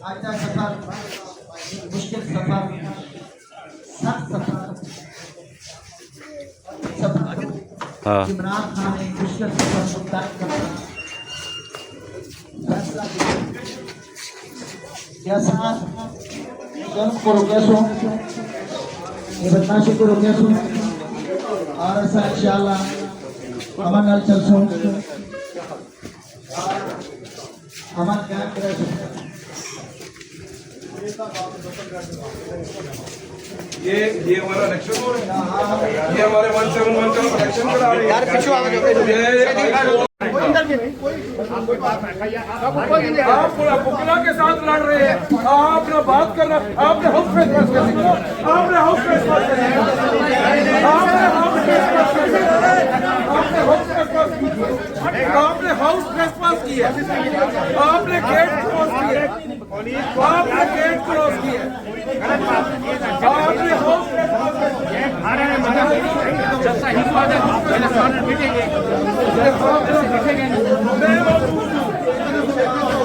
آئندہ سفر مشکل سفر سخت سفر عمران خان نے مشکل سفر کو طے کرنا فیصلہ کیا جیسا ظلم کو روکے سو یہ بدماشی کو روکے سو اور ایسا انشاءاللہ امن نال چل سو امن قائم کرے سو یہ ہمارا الیکشن ہو رہا ہے یہ ہمارے 171 کا الیکشن کرا رہے ہیں یار پیچھے آ جاؤ آپ وکلا کے ساتھ لڑ رہے ہیں آپ نے بات کرنا آپ نے ہاؤس فیس پاس کر دیا آپ نے ہاؤس فیس پاس کر دیا آپ نے ہاؤس فیس پاس کیا آپ نے گیٹ کلوز کیا آپ نے گیٹ کلوز کیا آپ نے ہاؤس فیس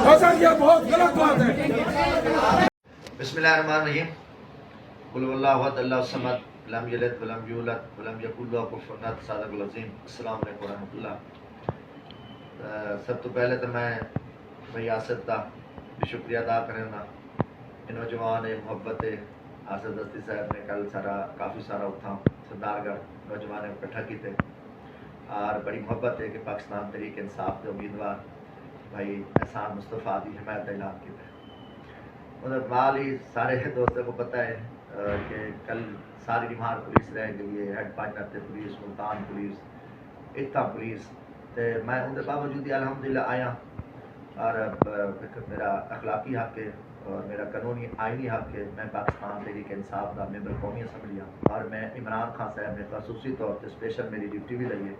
پاس یہ بہت غلط بات ہے. بسم اللہ الرحمن الرحیم. قل هو اللہ احد اللہ الصمد لم یلد ولم یولد ولم یکن له کفوا احد. صادق العظیم. السلام علیکم ورحمۃ اللہ. سب تو پہلے تو میں بھائی آصف کا شکریہ ادا کرنا نوجوان محبت آصف دستی صاحب نے کل کافی سارا اتھا سردار گڑھ نوجوان اکٹھا کیتے اور بڑی محبت ہے کہ پاکستان تحریک انصاف کے امیدوار بھائی احسان مصطفیٰ کی حمایت اعلان کیا ہے. ادھر مال ہی سارے دوستوں کو پتہ ہے کہ کل ساری ریمار پولیس رہ گئی ہے ہیڈ پاجنر پولیس ملتان پولیس اتھا پولیس تے میں ان کے باوجود الحمدللہ آیا اور میرا اخلاقی حق ہے اور میرا قانونی آئینی حق ہے. میں پاکستان تحریک انصاف کا ممبر قومی اسمبلی ہوں اور میں عمران خان صاحب نے خصوصی طور پہ اسپیشل میری ڈیوٹی بھی لئی ہے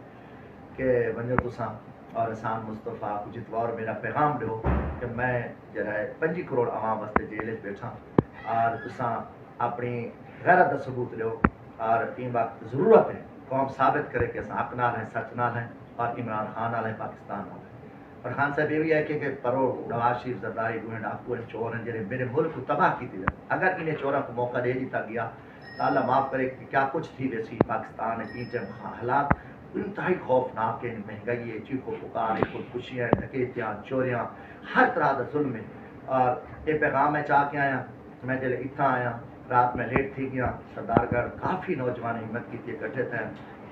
کہ ونجو تساں اور احسان مصطفیٰ کو جتوار میرا پیغام دو کہ میں جڑا ہے 5 کروڑ عوام واسطے جیل بیٹھا اور تساں اپنی غیرت کا ثبوت لو اور ان وقت ضرورت ہے قوم ثابت کرے کہ حق نال ہیں سچ نال ہیں اور عمران خان نال ہیں پاکستان نال ہیں. اور خان صاحب یہ بھی ہے کہ پرو نواز شریف زرداری ڈوئیں ڈاکو چور ہیں جڑے میرے ملک کو تباہ کی تھی اگر انہیں چوراں کو موقع دے دیتا گیا تو اللہ معاف کرے کہ کیا کچھ تھی ویسی پاکستان کی حالات انتہائی خوفناک ہے. مہنگائی ہے چیخو پکار ہے خودکشیاں ڈکیتیاں چوریاں ہر طرح کا ظلم ہے. اور یہ پیغام میں چاہ کے آیا میں جلے اتنا آیا رات میں لیٹ تھی گیا سردار گڑھ کافی نوجوان ہمت کی تھی اکٹھے تھے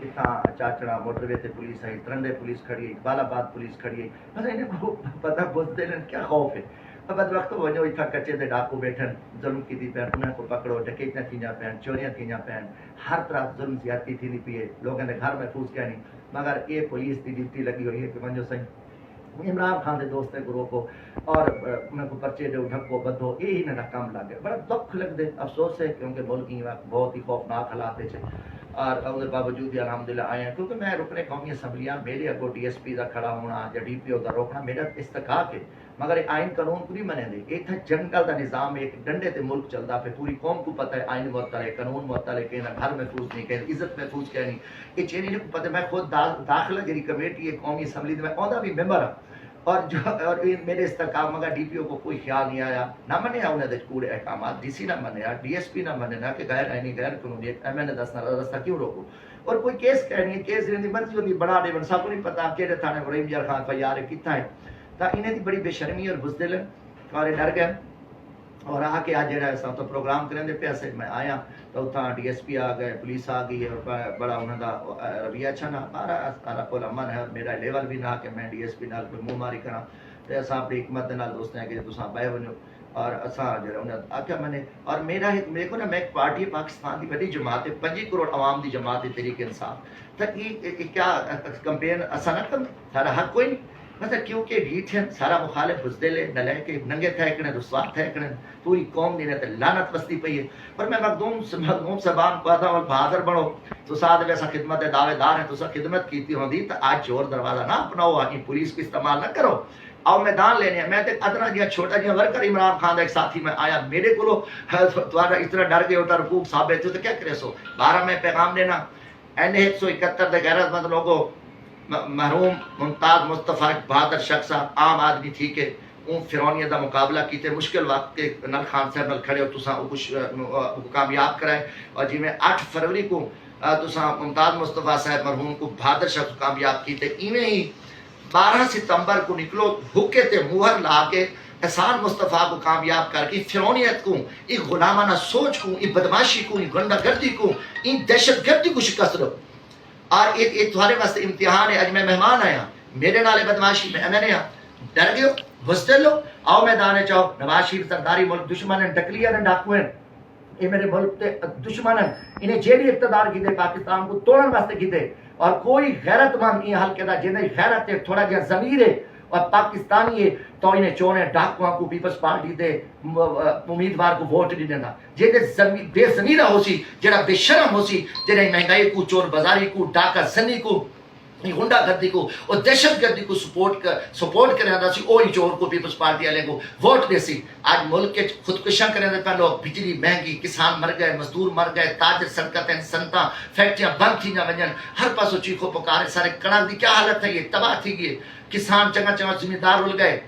اتنا چاچڑا موٹر وے تے پولیس آئی ترنڈے پولیس کھڑی ہے اقبال آباد پولیس کھڑی ہے بس انہیں کو پتہ بزدے لیں کیا خوف ہے. اب بد وقت وہ جو اتنا کچے دے ڈاکو بیٹھن ظلم کی تھی پہن انہیں کو پکڑو ڈکیتیاں تھیاں پہن چوریاں تھیاں پہن ہر طرح ظلم زیادتی تھی نہیں پیے لوگوں نے گھر محفوظ کیا نہیں مگر یہ پولیس کی ڈیوٹی لگی ہوئی ہے کہ ونجو سہی عمران خان کے دوست گروہ کو اور انہیں کو پرچے دو ڈھکو بدھو یہی نہ کام لگ گیا بڑا دکھ لگ دے افسوس ہے کیونکہ ملک کی بہت ہی خوفناک حالات ہے اور اس باوجود الحمدللہ آئے ہیں کیونکہ میں رکن قومی اسمبلیاں میرے اگو ڈی ایس پی کا کھڑا ہونا یا ڈی پی او کا روکنا میرا استحقاق ہے مگر آئین قانون کو نہیں منے دے ایک تھا جنگل کا نظام ایک ڈنڈے تے ملک چلتا پہ پوری قوم کو پتہ ہے آئین معطل ہے قانون معطل ہے کہنا گھر محفوظ نہیں کہنا عزت محفوظ کیا نہیں یہ چیز نہیں پتہ. میں خود داخلہ جی کمیٹی ہے قومی اسمبلی میں عہدہ بھی ممبر ہوں اور میرے استحقاق مگر ڈی پی او کو کوئی خیال نہیں آیا نہ منیا انہیں دے کوڑے احکامات ڈی سی نہ منیا ڈی ایس پی نہ منیا کہ غیر آئینی غیر قانونی ایم این اے دسنا رستہ کیوں روکو اور کوئی کیس کہنی ہے کیس دی مرضی ہوتی بڑا دے بن سب کو نہیں پتا کہڑے تھانے ابراہیم یار خان فیار کتنا ہے تا انہیں دی بڑی بے شرمی اور بزدل اور ڈر گئے اور آ کے آج جڑا ہے تو پروگرام کریں دے پیسے میں آیا تو اتنا ڈی ایس پی آ گئے پولیس آ گئی اور بڑا انہوں کا رویہ اچھا نہ سارا کو امن ہے میرا لیول بھی نہ کہ میں ڈی ایس پی نال کوئی منہ ماری کرا تو اصا اپنی حکمت نال دوست ہیں کہ تساں بہ ونجو اور اصا جو انہیں آخیا میں نے اور میرے کو نا میں ایک پارٹی پاکستان کی بڑی جماعت ہے 5 کروڑ عوام کی جماعت ہے تحریک انصاف تو یہ کیا کمپین اصا نہ کر سارا حق کوئی نہیں مطلب کیونکہ ڈھیٹ ہیں سارا مخالف بزدل ہے نلے ننگے تھے کڑے رسوا تھے کڑے پوری قوم دی نے لعنت بستی پئی ہے. پر میں مخدوم صاحبان کو تھا اور بہادر بنو تو ساتھ ویسا خدمت دے دعوے دار ہیں تو خدمت کیتی ہوندی تو آج چور دروازہ نہ اپناؤ آگے پولیس کو استعمال نہ کرو آؤ میدان لینے ہیں. میں ادنا جہاں چھوٹا جہاں ورکر عمران خان کا ایک ساتھی میں آیا میرے کو اتنا ڈر گئے ہوتا رکوب ثابت تو کیا کرے سو 12 میں پیغام دینا این 171 دے غیرت مند لوگوں محروم ممتاز مصطفیٰ بہادر شخص عام آدمی تھی کہ اون فرعونیت دا مقابلہ کیتے مشکل وقت کے نل خان صاحب نال کھڑے ہو تساں کامیاب کرائے اور جی میں 8 فروری کو تساں ممتاز مصطفیٰ صاحب مرحوم کو بہادر شخص کامیاب کیتے ایویں ہی 12 ستمبر کو نکلو بھوکے تے مہر لا کے احسان مصطفیٰ کو کامیاب کر کے فرعونیت کو ایک غلامانہ سوچ کو ایک بدماشی کو ایک گنڈا گردی کو ایک دہشت گردی کو شکست دو اور ایک تمہارے واسطے امتحان ہے. اج میں مہمان آیا میرے نالے بدماشی میں نے ڈر گئے بستے لو آؤ میدان چاہو نواز شریف سرداری ملک دشمن ہیں ڈکلیا نے ڈاکو ہیں یہ میرے ملک تے دشمن ہیں انہیں جیلی اقتدار کی دے پاکستان کو توڑن واسطے کی دے اور کوئی غیرت مند یہ حل کے دا جنہیں غیرت ہے تھوڑا جہاں ضمیر ہے اور پاکستانی ہے تو انہیں چونے ڈاکوان کو پیپلز پارٹی دے امیدوار کو ووٹ نہیں دینا جنہیں بے ضمیرہ ہو سی جنہیں بے شرم ہو سی جنہیں مہنگائی کو چور بازاری کو ڈاکہ زنی کو گنڈا گردی کو اور دہشت گردی کو سپورٹ کرنے دا سی اوہی چور کو پیپلز پارٹی والے کو ووٹ دے سی. آج ملک کے خودکشاں کرنے دے پہ لوگ بجلی مہنگی کسان مر گئے مزدور مر گئے تاجر سڑکتیں سنتاں فیکٹریاں بند تھی نہ ونجن ہر پاسوں چیخو پکارے سارے کنک دی کیا حالت ہے یہ تباہ تھی گئے کسان چنگا چنگا زمیندار رل گئے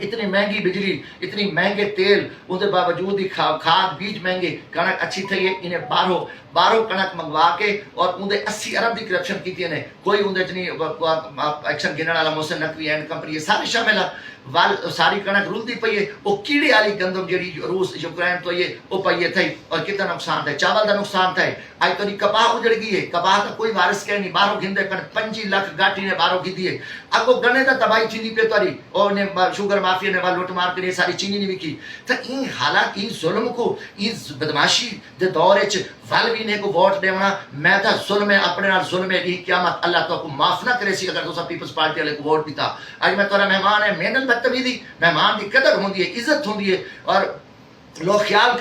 اتنی مہنگی بجلی اتنی مہنگے تیل اندر باوجود ہی کھاد بیج مہنگے کنک اچھی تھی انہیں باروں کنک منگوا کے اور اندر 80 ارب دی کرپشن کی تھی انہیں کوئی اندر جنی ایکشن گنن والا محسن نقوی اینڈ کمپنی یہ سارے شامل ہے ساری کنک رلتی پئی ہے وہ کیڑے والی گندم جڑی روس یوکرائن تو یہ وہ پئی تھی اور کتنا نقصان تھا چاول کا نقصان تھا آج تو کپاہ اجڑ گئی ہے کپاہ کا کوئی وارث کہہ نہیں باہروں گھندے کن 25 لاکھ گاٹی نے باہروں گھی دیے اگو گنے دا تباہی چینی پہ تاری اور نے شوگر مافیا نے لوٹ مار کے ساری چینی نہیں وکی تو این حالات این ظلم کو این بدماشی دے دور وچ والوی نے کو ووٹ دیونا میں تا ظلم ہے اپنے نال ظلم ہے یہ قیامت اللہ تو کو معاف نہ کرے سی اگر تو پیپلز پارٹی والے کو ووٹ دیتا. اج میں تورا مہمان ہے محنت بدتمیزی مہمان دی قدر ہوندی ہے عزت ہوندی ہے اور لوگ خیال